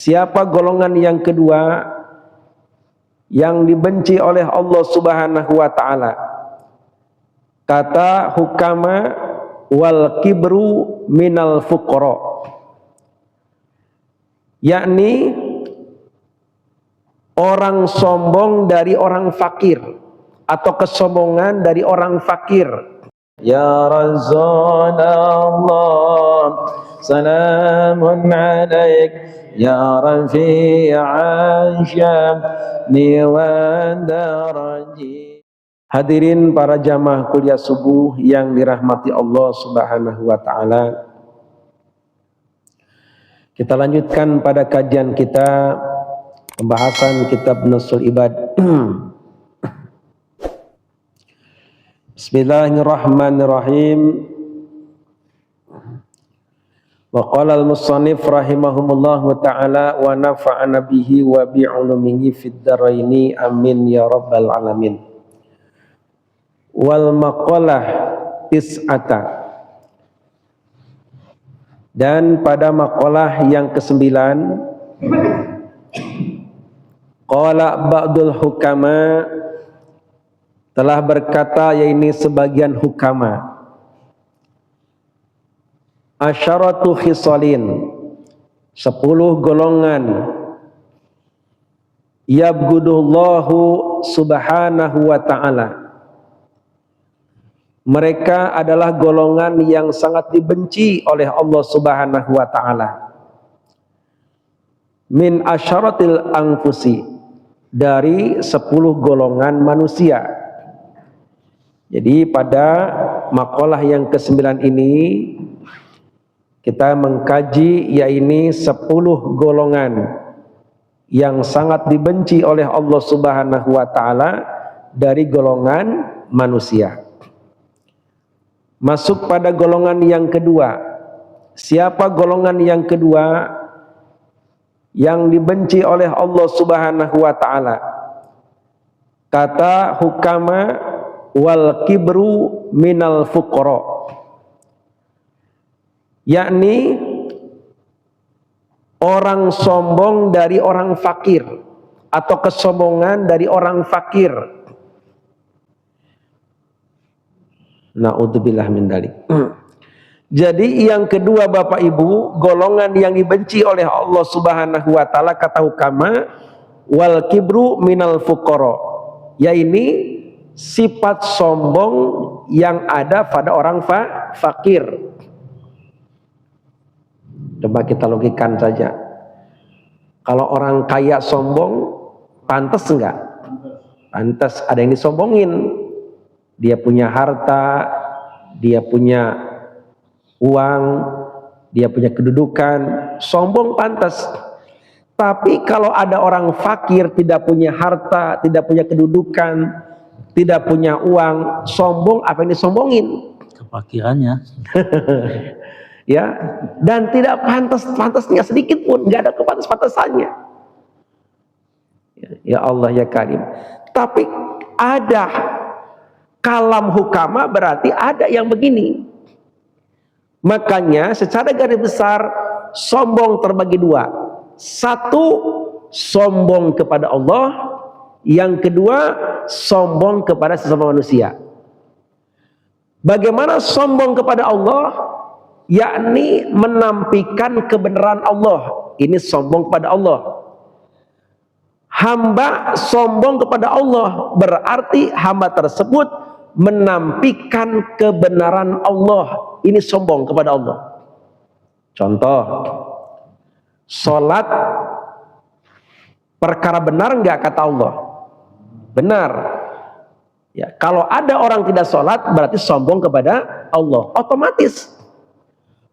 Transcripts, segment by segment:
Siapa golongan yang kedua yang dibenci oleh Allah Subhanahu wa taala? Kata hukama wal kibru minal fuqara, yakni orang sombong dari orang fakir atau kesombongan dari orang fakir. Ya Rasulullah salamun alaik ya rafi'an syamni wa daraji. Hadirin para jamaah kuliah subuh yang dirahmati Allah Subhanahu wa taala. Kita lanjutkan pada kajian kita pembahasan kitab Nusul Ibad. Bismillahirrahmanirrahim. Wa qala al-musannif rahimahumullahu ta'ala wa nafa'ana bihi wa bi'ulumihi fid dharaini amin ya rabbal alamin. Wal maqalah tis'ata, dan pada maqalah yang ke-9 qala ba'dul hukama, telah berkata yakni sebagian hukama, asyaratu khisalin, 10 golongan, yabgudullahu subhanahu wa ta'ala, mereka adalah golongan yang sangat dibenci oleh Allah Subhanahu wa ta'ala. Min asyaratil anfusi, dari 10 golongan manusia. Jadi pada makalah yang ke-9 ini kita mengkaji yakni 10 golongan yang sangat dibenci oleh Allah Subhanahu wa taala dari golongan manusia. Masuk pada golongan yang kedua. Siapa golongan yang kedua yang dibenci oleh Allah Subhanahu wa taala? Kata hukama wal kibru minal fuqara, yakni orang sombong dari orang fakir atau kesombongan dari orang fakir. Na'udzubillah min dzalik. Jadi yang kedua Bapak Ibu, golongan yang dibenci oleh Allah Subhanahu wa taala kata hukama wal kibru minal fuqara, yakni sifat sombong yang ada pada orang fakir. Coba kita logikan saja. Kalau orang kaya sombong, pantas enggak? Pantas, ada yang disombongin. Dia punya harta, dia punya uang, dia punya kedudukan, sombong pantas. Tapi kalau ada orang fakir, tidak punya harta, tidak punya kedudukan, tidak punya uang, sombong, apa yang disombongin? Kefakirannya. Ya, dan tidak pantasnya sedikit pun, nggak ada kepantas-pantasannya. Ya Allah ya Karim. Tapi ada kalam hukama, berarti ada yang begini. Makanya secara garis besar sombong terbagi dua. Satu, sombong kepada Allah. Yang kedua, sombong kepada sesama manusia. Bagaimana sombong kepada Allah? Yakni menampilkan kebenaran Allah. Ini sombong kepada Allah. Hamba sombong kepada Allah, berarti hamba tersebut menampilkan kebenaran Allah. Ini sombong kepada Allah. Contoh, sholat perkara benar enggak kata Allah? Benar. Ya, kalau ada orang tidak sholat berarti sombong kepada Allah. Otomatis.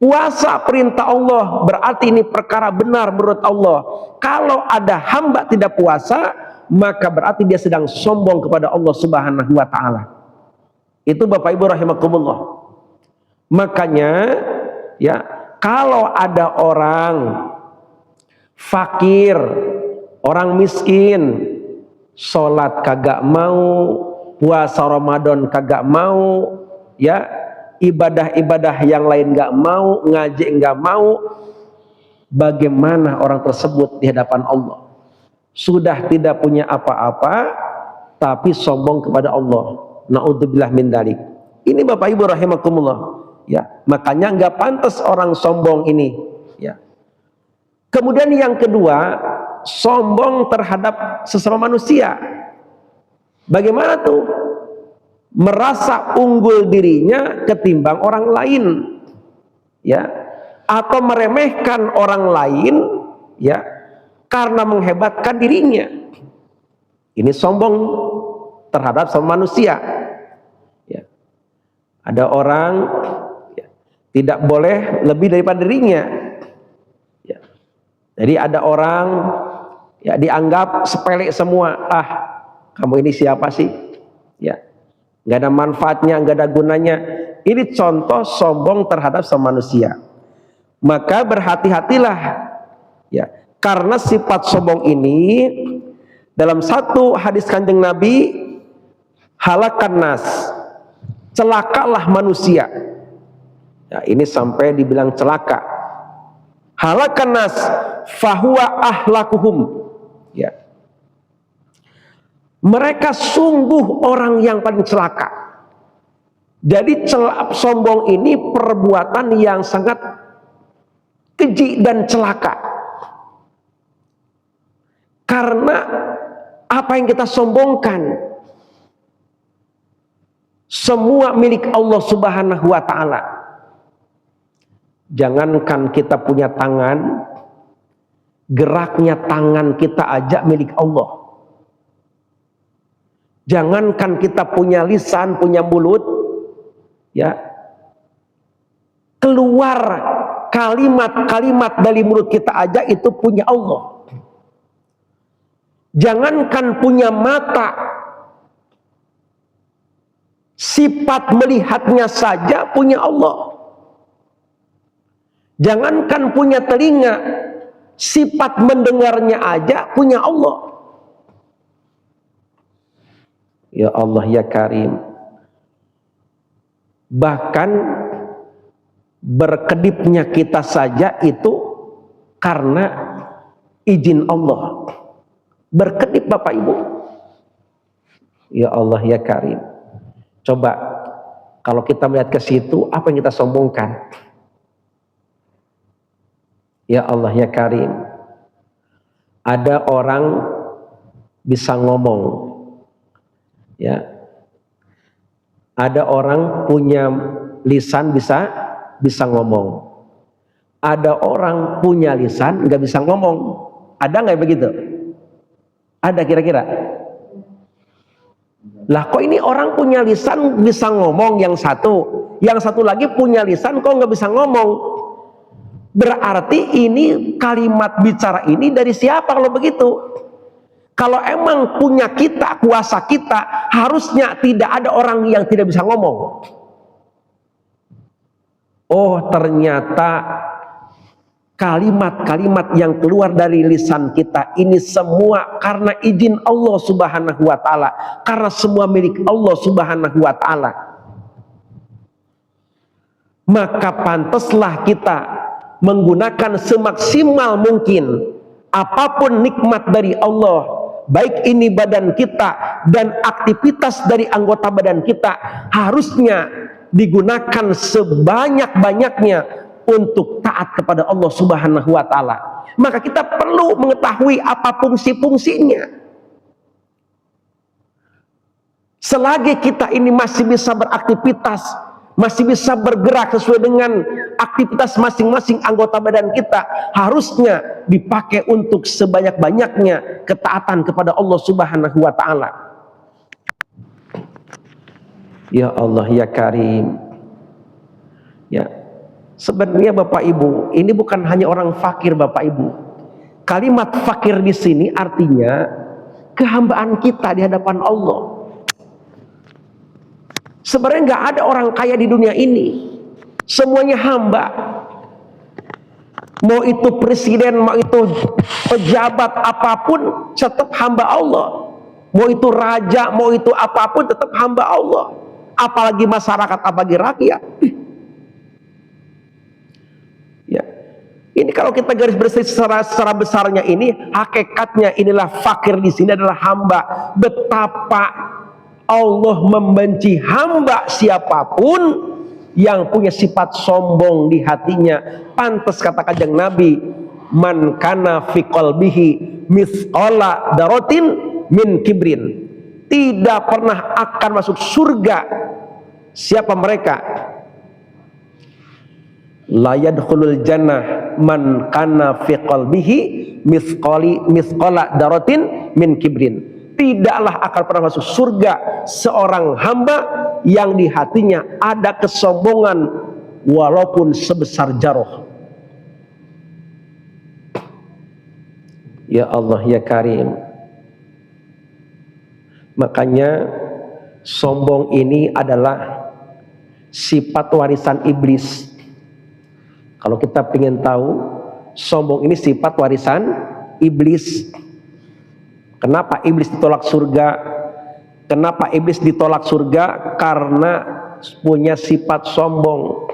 Puasa perintah Allah berarti ini perkara benar menurut Allah. Kalau ada hamba tidak puasa, maka berarti dia sedang sombong kepada Allah Subhanahu wa taala. Itu Bapak Ibu rahimakumullah. Makanya ya, kalau ada orang fakir, orang miskin, sholat kagak mau, puasa Ramadan kagak mau, ya, ibadah-ibadah yang lain nggak mau, ngaji nggak mau, bagaimana orang tersebut di hadapan Allah? Sudah tidak punya apa-apa, tapi sombong kepada Allah. Naudzubillah min dzalik. Ini Bapak Ibu rahimakumullah. Ya, makanya nggak pantas orang sombong ini. Ya. Kemudian yang kedua, sombong terhadap sesama manusia. Bagaimana tuh? Merasa unggul dirinya ketimbang orang lain. Ya. Atau meremehkan orang lain, ya, karena menghebatkan dirinya. Ini sombong terhadap sama manusia. Ya. Ada orang, ya, tidak boleh lebih daripada dirinya. Ya. Jadi ada orang, ya, dianggap sepele semua. Ah, kamu ini siapa sih? Ya, nggak ada manfaatnya, nggak ada gunanya. Ini contoh sombong terhadap sama manusia. Maka berhati-hatilah, ya, karena sifat sombong ini dalam satu hadis Kanjeng Nabi, halakan nas, celakalah manusia. Ya, ini sampai dibilang celaka. Halakan nas, fahuwa ahlakuhum. Ya. Mereka sungguh orang yang paling celaka. Jadi sombong ini perbuatan yang sangat keji dan celaka. Karena apa yang kita sombongkan semua milik Allah Subhanahu wa ta'ala. Jangankan kita punya tangan, geraknya tangan kita aja milik Allah. Jangankan kita punya lisan, punya mulut, ya, keluar kalimat-kalimat dari mulut kita aja itu punya Allah. Jangankan punya mata, sifat melihatnya saja punya Allah. Jangankan punya telinga, sifat mendengarnya aja punya Allah. Ya Allah ya Karim. Bahkan berkedipnya kita saja itu karena izin Allah. Berkedip Bapak Ibu. Ya Allah ya Karim. Coba kalau kita melihat ke situ, apa yang kita sombongkan? Ya Allah ya Karim. Ada orang bisa ngomong, ya. Ada orang punya lisan bisa ngomong. Ada orang punya lisan nggak bisa ngomong. Ada nggak begitu? Ada kira-kira? Lah kok ini orang punya lisan bisa ngomong yang satu lagi punya lisan kok nggak bisa ngomong? Berarti ini kalimat bicara ini dari siapa kalau begitu? Kalau emang punya kita, kuasa kita, harusnya tidak ada orang yang tidak bisa ngomong. Oh, ternyata kalimat-kalimat yang keluar dari lisan kita ini semua karena izin Allah Subhanahu wa ta'ala, karena semua milik Allah Subhanahu wa ta'ala. Maka pantaslah kita menggunakan semaksimal mungkin apapun nikmat dari Allah, baik ini badan kita dan aktivitas dari anggota badan kita, harusnya digunakan sebanyak-banyaknya untuk taat kepada Allah Subhanahu wa ta'ala. Maka kita perlu mengetahui apa fungsi-fungsinya. Selagi kita ini masih bisa beraktivitas, masih bisa bergerak sesuai dengan aktivitas masing-masing anggota badan kita, harusnya dipakai untuk sebanyak-banyaknya ketaatan kepada Allah Subhanahu wa ta'ala. Ya Allah ya Karim. Ya, sebenarnya Bapak Ibu, ini bukan hanya orang fakir Bapak Ibu. Kalimat fakir di sini artinya kehambaan kita di hadapan Allah. Sebenarnya nggak ada orang kaya di dunia ini, semuanya hamba. Mau itu presiden, mau itu pejabat apapun, tetap hamba Allah. Mau itu raja, mau itu apapun, tetap hamba Allah. Apalagi masyarakat, apalagi rakyat. Ya. Ini kalau kita garis besar secara besarnya ini, hakikatnya inilah fakir di sini adalah hamba. Betapa Allah membenci hamba siapapun yang punya sifat sombong di hatinya. Pantas kata Kanjeng Nabi, man kana fi qalbihi mithqala daratin min kibrin, tidak pernah akan masuk surga siapa mereka. La yadkhulul jannah man kana fi qalbihi mithqala daratin min kibrin, tidaklah akan pernah masuk surga seorang hamba yang di hatinya ada kesombongan walaupun sebesar jarah. Ya Allah ya Karim, makanya sombong ini adalah sifat warisan iblis. Kalau kita ingin tahu, sombong ini sifat warisan iblis. Kenapa iblis ditolak surga? Kenapa iblis ditolak surga? Karena punya sifat sombong.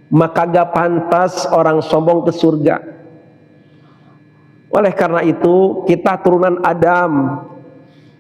Maka gak pantas orang sombong ke surga. Oleh karena itu, kita turunan Adam,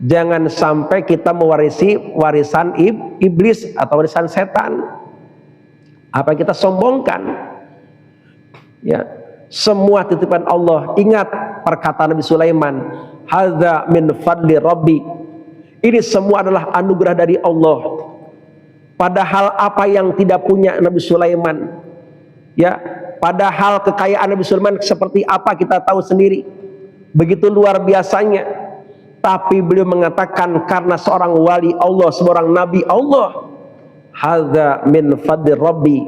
jangan sampai kita mewarisi warisan iblis atau warisan setan. Apa yang kita sombongkan? Ya, semua titipan Allah. Ingat perkataan Nabi Sulaiman, hadza min fadli rabbi, ini semua adalah anugerah dari Allah. Padahal apa yang tidak punya Nabi Sulaiman, ya, padahal kekayaan Nabi Sulaiman seperti apa kita tahu sendiri, begitu luar biasanya. Tapi beliau mengatakan karena seorang wali Allah, seorang nabi Allah, hadza min fadli rabbi,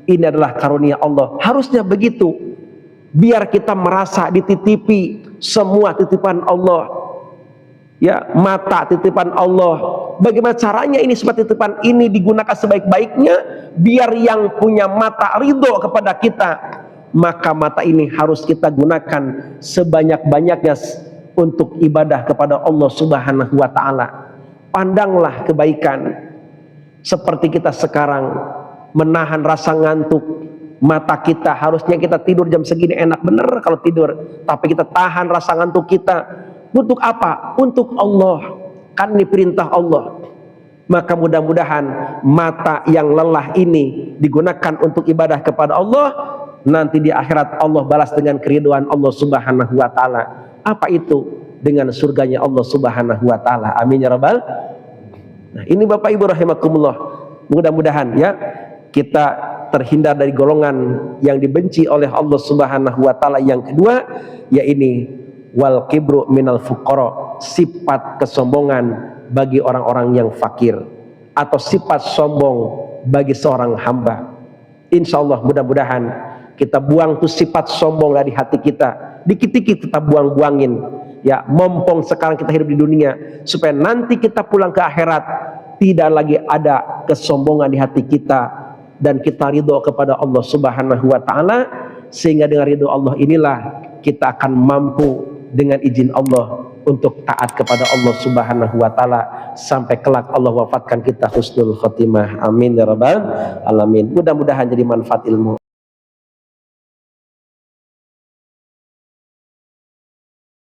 ini adalah karunia Allah. Harusnya begitu, biar kita merasa dititipi semua titipan Allah. Ya, mata titipan Allah. Bagaimana caranya ini semua titipan ini digunakan sebaik-baiknya biar yang punya mata ridho kepada kita? Maka mata ini harus kita gunakan sebanyak-banyaknya untuk ibadah kepada Allah Subhanahu wa taala. Pandanglah kebaikan seperti kita sekarang menahan rasa ngantuk. Mata kita, harusnya kita tidur jam segini enak bener kalau tidur, tapi kita tahan rasa ngantuk kita. Untuk apa? Untuk Allah, kan ini perintah Allah. Maka mudah-mudahan mata yang lelah ini digunakan untuk ibadah kepada Allah. Nanti di akhirat Allah balas dengan keridhaan Allah Subhanahu wa taala. Apa itu? Dengan surganya Allah Subhanahu wa taala. Amin ya rabbal. Nah, ini Bapak Ibu rahimakumullah. Mudah-mudahan ya kita terhindar dari golongan yang dibenci oleh Allah Subhanahu wa taala. Yang kedua, yaitu wal kibru minal fuqara, sifat kesombongan bagi orang-orang yang fakir, atau sifat sombong bagi seorang hamba. Insya Allah mudah-mudahan kita buang tuh sifat sombong dari hati kita, dikit-dikit kita buang-buangin ya, mumpung sekarang kita hidup di dunia, supaya nanti kita pulang ke akhirat tidak lagi ada kesombongan di hati kita, dan kita ridho kepada Allah Subhanahu wa taala. Sehingga dengan ridho Allah inilah kita akan mampu dengan izin Allah untuk taat kepada Allah Subhanahu wa taala sampai kelak Allah wafatkan kita husnul khotimah. Amin ya rabbal alamin. Mudah-mudahan jadi manfaat ilmu.